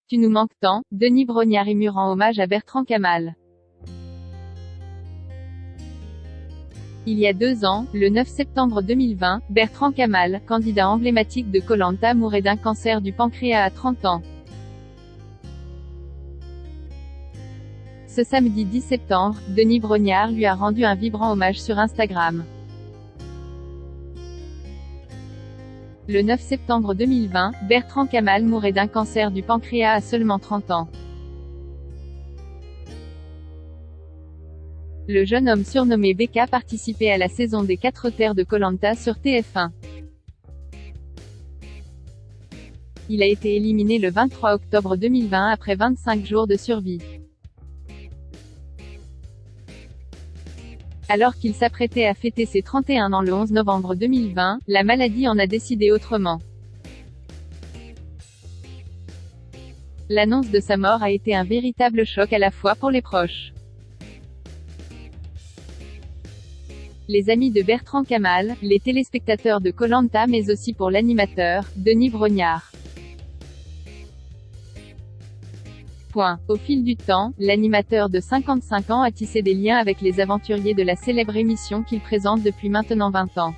Tu nous manques tant. Denis Brognard-Rimur rend hommage à Bertrand Kamal. Il y a 2 ans, le 9 septembre 2020, Bertrand Kamal, candidat emblématique de Koh Lanta, mourait d'un cancer du pancréas à 30 ans. Ce samedi 10 septembre, Denis Brognard lui a rendu un vibrant hommage sur Instagram. Le 9 septembre 2020, Bertrand Kamal mourait d'un cancer du pancréas à seulement 30 ans. Le jeune homme surnommé Beka participait à la saison des 4 terres de Koh Lanta sur TF1. Il a été éliminé le 23 octobre 2020 après 25 jours de survie. Alors qu'il s'apprêtait à fêter ses 31 ans le 11 novembre 2020, la maladie en a décidé autrement. L'annonce de sa mort a été un véritable choc à la fois pour les proches, les amis de Bertrand Kamal, les téléspectateurs de Koh Lanta, mais aussi pour l'animateur, Denis Brognard. Au fil du temps, l'animateur de 55 ans a tissé des liens avec les aventuriers de la célèbre émission qu'il présente depuis maintenant 20 ans.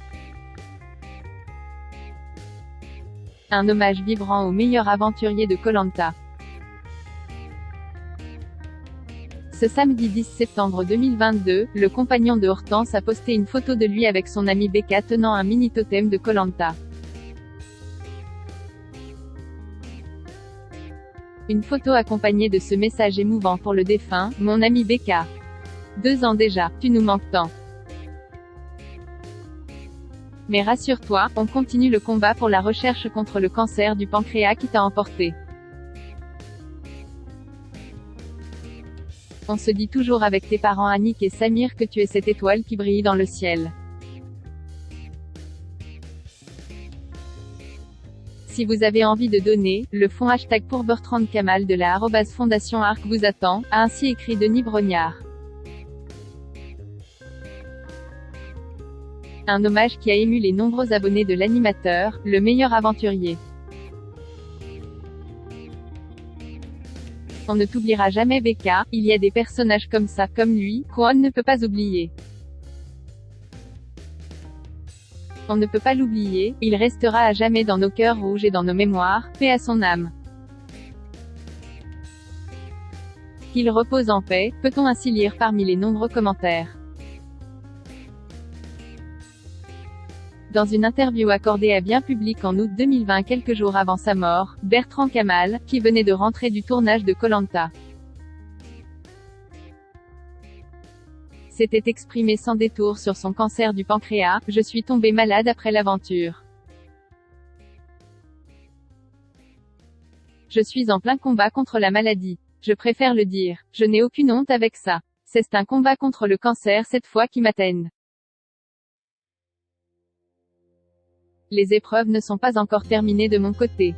Un hommage vibrant au meilleur aventurier de Koh Lanta. Ce samedi 10 septembre 2022, le compagnon de Hortense a posté une photo de lui avec son ami Beka tenant un mini totem de Koh Lanta. Une photo accompagnée de ce message émouvant pour le défunt: mon ami Beka. 2 ans déjà, tu nous manques tant. Mais rassure-toi, on continue le combat pour la recherche contre le cancer du pancréas qui t'a emporté. On se dit toujours avec tes parents Annick et Samir que tu es cette étoile qui brille dans le ciel. Si vous avez envie de donner, le fonds #pour Bertrand Kamal de la @Fondation Arc vous attend, a ainsi écrit Denis Brognard. Un hommage qui a ému les nombreux abonnés de l'animateur, le meilleur aventurier. On ne t'oubliera jamais Beka, il y a des personnages comme ça, comme lui, qu'on ne peut pas oublier. On ne peut pas l'oublier, il restera à jamais dans nos cœurs rouges et dans nos mémoires, paix à son âme. Qu'il repose en paix, peut-on ainsi lire parmi les nombreux commentaires. Dans une interview accordée à Bien Public en août 2020, quelques jours avant sa mort, Bertrand Kamal, qui venait de rentrer du tournage de Koh Lanta, s'était exprimé sans détour sur son cancer du pancréas: je suis tombé malade après l'aventure. Je suis en plein combat contre la maladie. Je préfère le dire. Je n'ai aucune honte avec ça. C'est un combat contre le cancer cette fois qui m'atteigne. Les épreuves ne sont pas encore terminées de mon côté.